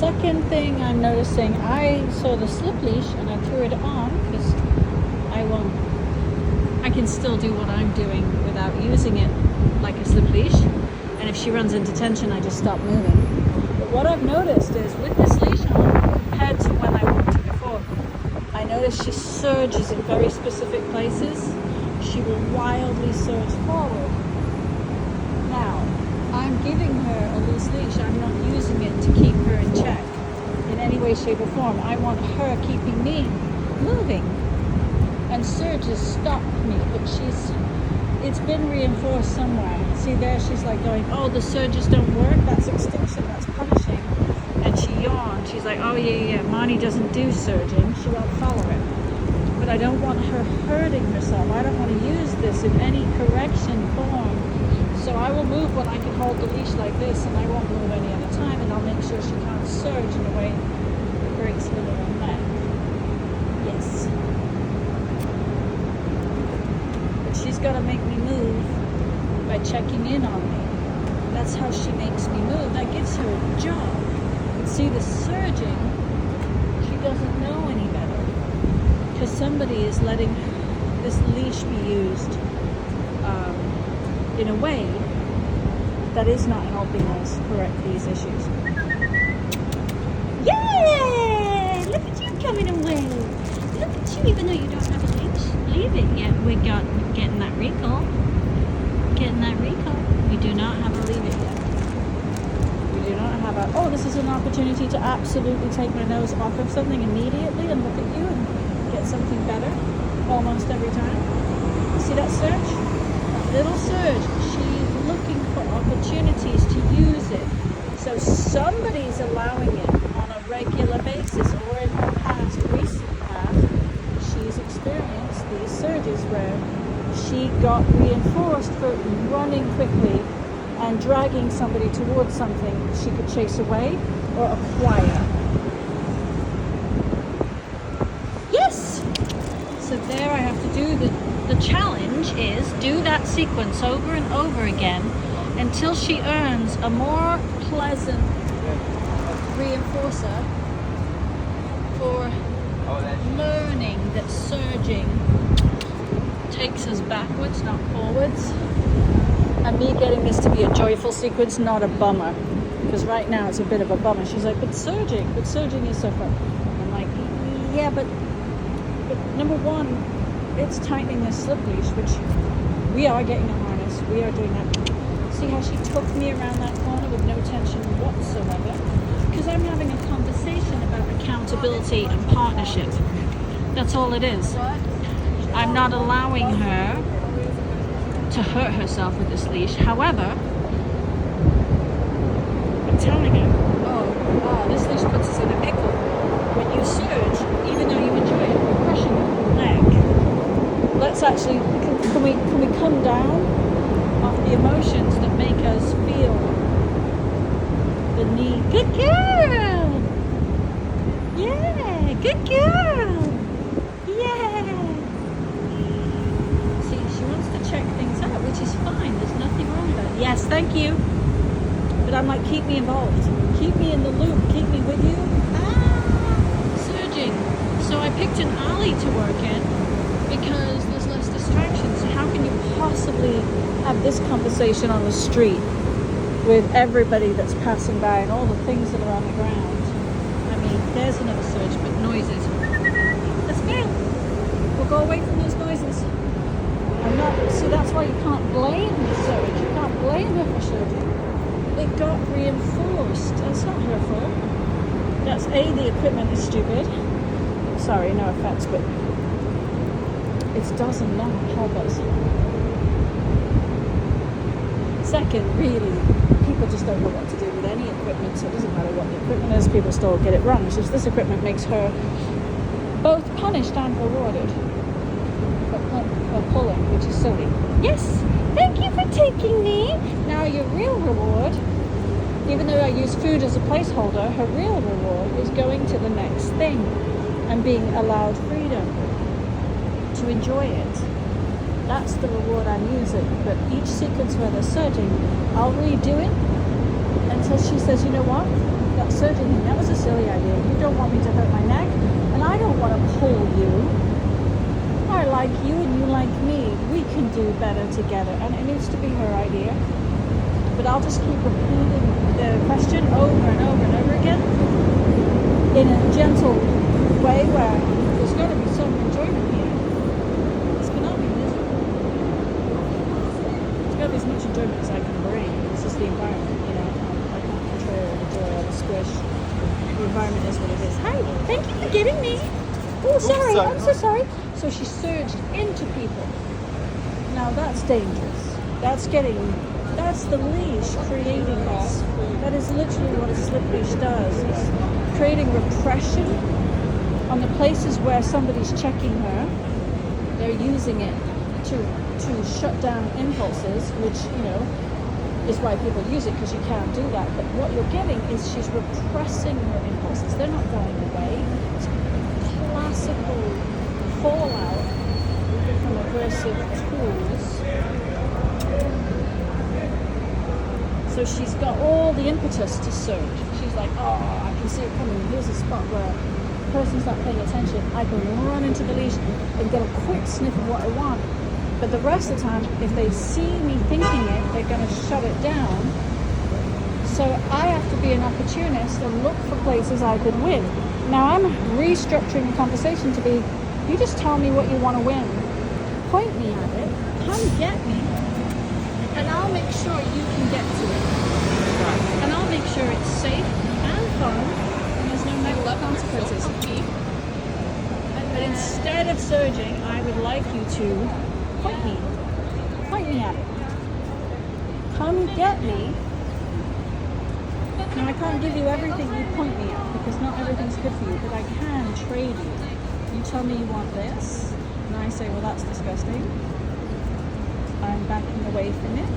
second thing I'm noticing, I saw the slip leash and I threw it on because I can still do what I'm doing without using it like a slip leash. And if she runs into tension, I just stop moving. But what I've noticed is with this leash on, compared to when I walked her before, I notice she surges in very specific places. She will wildly surge forward. Now, I'm giving her a loose leash. I'm not using it to keep her in check in any way, shape, or form. I want her keeping me moving. And surges stop me, but it's been reinforced somewhere. See there, she's like going, oh, the surges don't work. That's extinction. That's punishing. And she yawned. She's like, oh yeah, Marnie doesn't do surging. She won't follow it. But I don't want her hurting herself. I don't want to use this in any correction form. So I will move when I can hold the leash like this, and I won't move any other time, and I'll make sure she can't surge in a way that breaks her little neck. Yes. But she's got to make me move by checking in on me. That's how she makes me move. That gives her a job. And see, the surging, she doesn't know any better. Because somebody is letting this leash be used in a way that is not helping us correct these issues. Yeah! Look at you coming away. Look at you, even though you don't have a leash. Leave it yet. Getting that recall. Getting that recall. We do not have a leave it yet. We do not have a, oh, this is an opportunity to absolutely take my nose off of something immediately and look at you and get something better almost every time. See that surge? Little surge. She's looking for opportunities to use it. So somebody's allowing it on a regular basis, or in her past, recent past, she's experienced these surges where she got reinforced for running quickly and dragging somebody towards something she could chase away or acquire. Yes! So there I have to do the challenge is do that sequence over and over again until she earns a more pleasant reinforcer for learning that surging takes us backwards, not forwards. And me getting this to be a joyful sequence, not a bummer. Because right now it's a bit of a bummer. She's like, but surging is so fun. I'm like, yeah, but number one, it's tightening this slip leash, which we are getting a harness. We are doing that. See how she took me around that corner with no tension whatsoever? Because I'm having a conversation about accountability and partnership. That's all it is. I'm not allowing her to hurt herself with this leash. However, I'm telling her, oh, this leash puts us in a pickle. When you surge, even though you enjoy it, you're crushing your leg. Let's actually, can we come down off the emotions that make us feel the need? Good girl! Yeah, good girl! Yeah! See, she wants to check things out, which is fine. There's nothing wrong with that. Yes, thank you. But I'm like, keep me involved. Keep me in the loop. Keep me with you. Surging. So I picked an alley to work in because there's less distractions. How can you possibly have this conversation on the street with everybody that's passing by and all the things that are on the ground? I mean, there's another surge, but noises. Let's go. We'll go away from those noises. I'm not, see, that's why you can't blame the surge. You can't blame her for surging. It got reinforced. That's not her fault. That's A, the equipment is stupid. Sorry, no offense, but it does not help us. Second, really, people just don't know what to do with any equipment, so it doesn't matter what the equipment is, people still get it wrong. It's just this equipment makes her both punished and rewarded for pulling, which is silly. Yes, thank you for taking me. Now your real reward, even though I use food as a placeholder, her real reward is going to the next thing and being allowed freedom to enjoy it. That's the reward I'm using. But each sequence where they're surging, I'll redo it until she says, you know what? That surging thing, that was a silly idea. You don't want me to hurt my neck, and I don't want to pull you. I like you and you like me. We can do better together. And it needs to be her idea. But I'll just keep repeating the question over and over and over again in a gentle way where there's got to be some enjoyment here. This cannot be miserable. There's got to be as much enjoyment as I can bring. This is the environment, you know. I can't control the joy or the squish. The environment is what it is. Hi, thank you for giving me. Oh, sorry, I'm so sorry. So she surged into people. Now that's dangerous. That's the leash creating this. That is literally what a slip leash does. It's creating repression on the places where somebody's checking her. They're using it to shut down impulses, which, you know, is why people use it, because you can't do that. But what you're getting is she's repressing her impulses. They're not going away. It's classical fallout from aversive tools. So she's got all the impetus to surge. She's like, oh, I can see it coming. Here's a spot where the person's not paying attention. I can run into the leash and get a quick sniff of what I want. But the rest of the time, if they see me thinking it, they're going to shut it down. So I have to be an opportunist and look for places I could win. Now I'm restructuring the conversation to be, you just tell me what you want to win. Point me at it. Come get me. And I'll make sure you can get to it. And I'll make sure it's safe and fun. And there's no negative consequences. But instead of surging, I would like you to point me. Point me at it. Come get me. Now I can't give you everything you point me at because not everything's good for you, but I can trade you. You tell me you want this, and I say, well, that's disgusting. I'm backing away from it.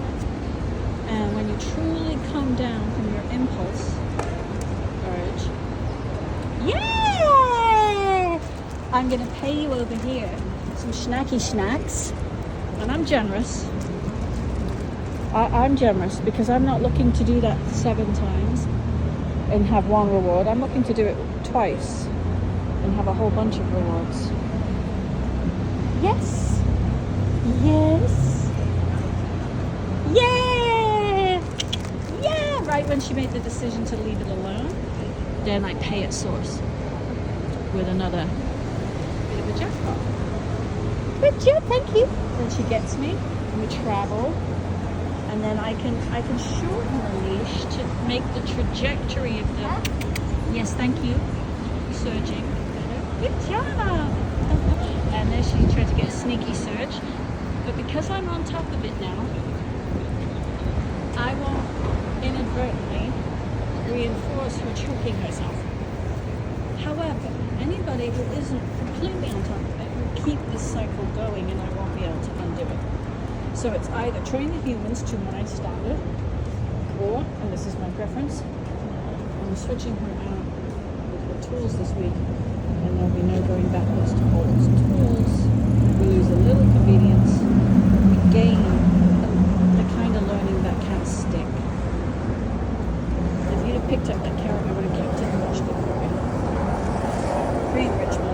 And when you truly come down from your impulse urge, yeah, I'm going to pay you over here some snacky snacks. And I'm generous. I'm generous because I'm not looking to do that 7 times and have one reward. I'm looking to do it twice and have a whole bunch of rewards. Yes. Yes. Yeah. Yeah. Right when she made the decision to leave it alone, then I pay at source with another bit of a jackpot. Good job, thank you. Then she gets me, and we travel. And then I can shorten the leash to make the trajectory of the, yes, thank you, surging better. Good job. And then she tried to get a sneaky surge. But because I'm on top of it now, I won't inadvertently reinforce her choking herself. However, anybody who isn't completely on top of it will keep this cycle going and I won't be able to undo it. So it's either train the humans to my standard, or, and this is my preference, I'm switching her out with her tools this week, and there'll be no going backwards to old tools. We lose a little convenience, we gain the kind of learning that can't stick. If you'd have picked up that carrot, I would have kept it and watched it for you. Pre-Richmond.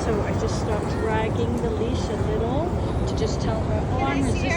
So I just start dragging the leash a little to just tell her, oh, I'm resisting